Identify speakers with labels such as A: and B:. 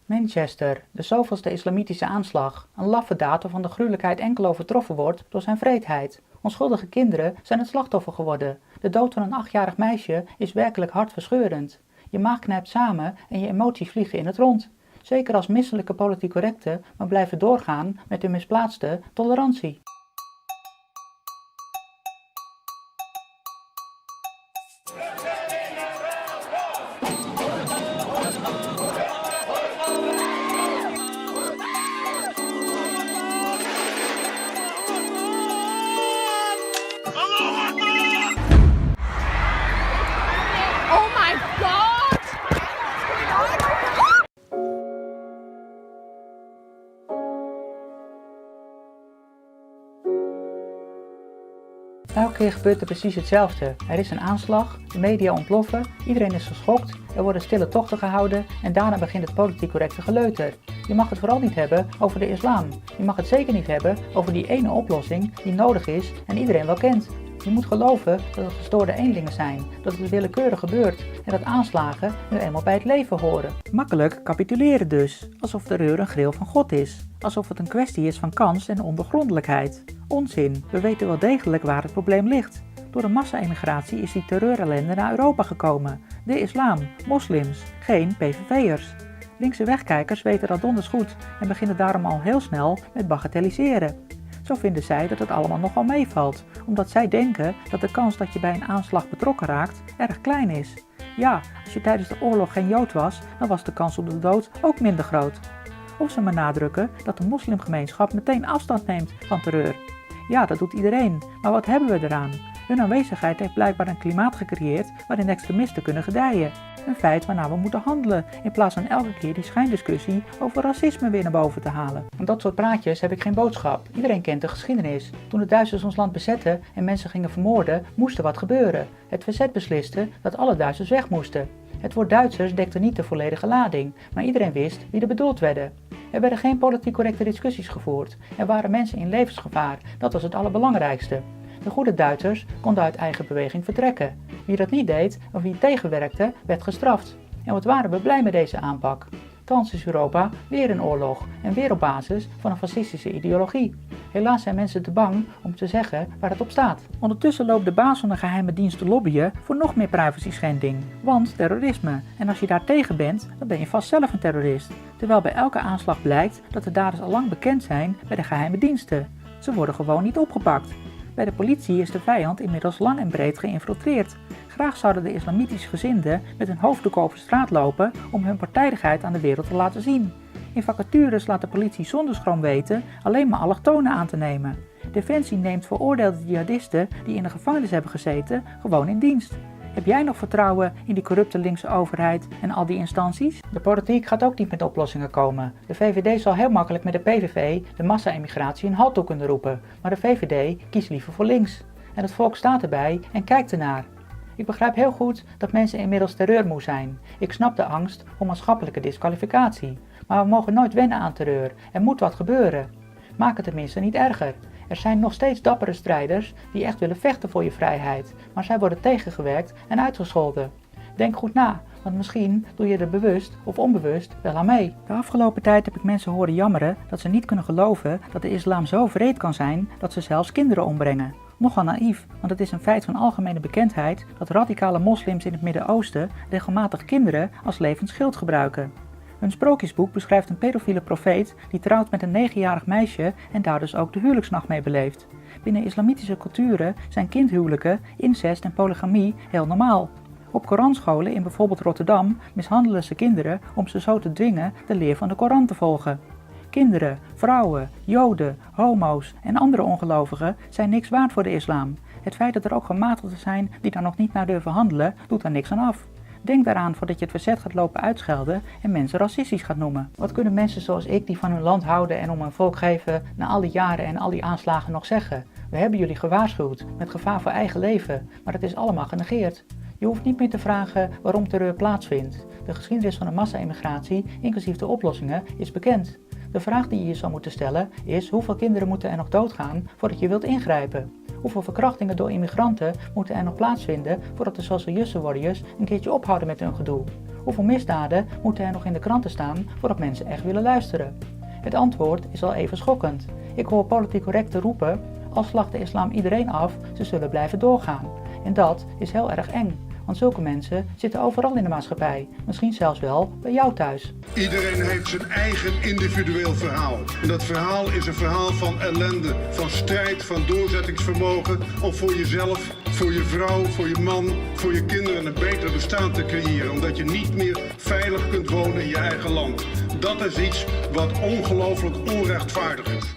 A: Manchester, de zoveelste islamitische aanslag. Een laffe daad waarvan de gruwelijkheid enkel overtroffen wordt door zijn wreedheid. Onschuldige kinderen zijn het slachtoffer geworden. De dood van een 8-jarig meisje is werkelijk hartverscheurend. Je maag knijpt samen en je emoties vliegen in het rond. Zeker als misselijke politiek correcten maar blijven doorgaan met hun misplaatste tolerantie.
B: Oh my God!
A: Elke keer gebeurt er precies hetzelfde. Er is een aanslag, de media ontploffen, iedereen is geschokt, er worden stille tochten gehouden en daarna begint het politiek correcte geleuter. Je mag het vooral niet hebben over de islam. Je mag het zeker niet hebben over die ene oplossing die nodig is en iedereen wel kent. Je moet geloven dat het gestoorde eenlingen zijn, dat het willekeurig gebeurt en dat aanslagen nu eenmaal bij het leven horen. Makkelijk capituleren dus, alsof terreur een gril van God is. Alsof het een kwestie is van kans en ondoorgrondelijkheid. Onzin, we weten wel degelijk waar het probleem ligt. Door de massa-emigratie is die terreurellende naar Europa gekomen. De islam, moslims, geen PVV'ers. Linkse wegkijkers weten dat donders goed en beginnen daarom al heel snel met bagatelliseren. Zo vinden zij dat het allemaal nogal meevalt, omdat zij denken dat de kans dat je bij een aanslag betrokken raakt erg klein is. Ja, als je tijdens de oorlog geen Jood was, dan was de kans op de dood ook minder groot. Of ze benadrukken dat de moslimgemeenschap meteen afstand neemt van terreur. Ja, dat doet iedereen, maar wat hebben we eraan? Hun aanwezigheid heeft blijkbaar een klimaat gecreëerd waarin extremisten kunnen gedijen. Een feit waarna we moeten handelen, in plaats van elke keer die schijndiscussie over racisme weer naar boven te halen. Aan dat soort praatjes heb ik geen boodschap. Iedereen kent de geschiedenis. Toen de Duitsers ons land bezetten en mensen gingen vermoorden, moest er wat gebeuren. Het verzet besliste dat alle Duitsers weg moesten. Het woord Duitsers dekte niet de volledige lading, maar iedereen wist wie er bedoeld werden. Er werden geen politiek correcte discussies gevoerd. Er waren mensen in levensgevaar, dat was het allerbelangrijkste. De goede Duitsers konden uit eigen beweging vertrekken. Wie dat niet deed of wie tegenwerkte, werd gestraft. En wat waren we blij met deze aanpak. Thans is Europa weer in oorlog en weer op basis van een fascistische ideologie. Helaas zijn mensen te bang om te zeggen waar het op staat. Ondertussen loopt de baas van de geheime dienst te lobbyen voor nog meer privacy-schending. Want terrorisme. En als je daar tegen bent, dan ben je vast zelf een terrorist. Terwijl bij elke aanslag blijkt dat de daders al lang bekend zijn bij de geheime diensten. Ze worden gewoon niet opgepakt. Bij de politie is de vijand inmiddels lang en breed geïnfiltreerd. Graag zouden de islamitische gezinden met hun hoofddoek over straat lopen om hun partijdigheid aan de wereld te laten zien. In vacatures laat de politie zonder schroom weten alleen maar allochtonen aan te nemen. Defensie neemt veroordeelde jihadisten die in de gevangenis hebben gezeten gewoon in dienst. Heb jij nog vertrouwen in die corrupte linkse overheid en al die instanties? De politiek gaat ook niet met oplossingen komen. De VVD zal heel makkelijk met de PVV de massa-emigratie een halt toe kunnen roepen. Maar de VVD kiest liever voor links. En het volk staat erbij en kijkt ernaar. Ik begrijp heel goed dat mensen inmiddels terreurmoe zijn. Ik snap de angst voor maatschappelijke disqualificatie. Maar we mogen nooit wennen aan terreur. Er moet wat gebeuren. Maak het tenminste niet erger. Er zijn nog steeds dappere strijders die echt willen vechten voor je vrijheid, maar zij worden tegengewerkt en uitgescholden. Denk goed na, want misschien doe je er bewust of onbewust wel aan mee. De afgelopen tijd heb ik mensen horen jammeren dat ze niet kunnen geloven dat de islam zo wreed kan zijn dat ze zelfs kinderen ombrengen. Nogal naïef, want het is een feit van algemene bekendheid dat radicale moslims in het Midden-Oosten regelmatig kinderen als levend schild gebruiken. Hun sprookjesboek beschrijft een pedofiele profeet die trouwt met een 9-jarig meisje en daar dus ook de huwelijksnacht mee beleeft. Binnen islamitische culturen zijn kindhuwelijken, incest en polygamie heel normaal. Op Koranscholen in bijvoorbeeld Rotterdam mishandelen ze kinderen om ze zo te dwingen de leer van de Koran te volgen. Kinderen, vrouwen, joden, homo's en andere ongelovigen zijn niks waard voor de islam. Het feit dat er ook gematigden zijn die daar nog niet naar durven handelen, doet daar niks aan af. Denk daaraan voordat je het verzet gaat lopen uitschelden en mensen racistisch gaat noemen. Wat kunnen mensen zoals ik die van hun land houden en om hun volk geven na al die jaren en al die aanslagen nog zeggen? We hebben jullie gewaarschuwd met gevaar voor eigen leven, maar het is allemaal genegeerd. Je hoeft niet meer te vragen waarom terreur plaatsvindt. De geschiedenis van de massa-emigratie, inclusief de oplossingen, is bekend. De vraag die je je zou moeten stellen is: hoeveel kinderen moeten er nog doodgaan voordat je wilt ingrijpen? Hoeveel verkrachtingen door immigranten moeten er nog plaatsvinden voordat de social justice warriors een keertje ophouden met hun gedoe? Hoeveel misdaden moeten er nog in de kranten staan voordat mensen echt willen luisteren? Het antwoord is al even schokkend. Ik hoor politiek correcten roepen, al slacht de islam iedereen af, ze zullen blijven doorgaan. En dat is heel erg eng, want zulke mensen zitten overal in de maatschappij, misschien zelfs wel bij jou thuis.
C: Iedereen heeft zijn eigen individueel verhaal. En dat verhaal is een verhaal van ellende, van strijd, van doorzettingsvermogen om voor jezelf, voor je vrouw, voor je man, voor je kinderen een beter bestaan te creëren. Omdat je niet meer veilig kunt wonen in je eigen land. Dat is iets wat ongelooflijk onrechtvaardig is.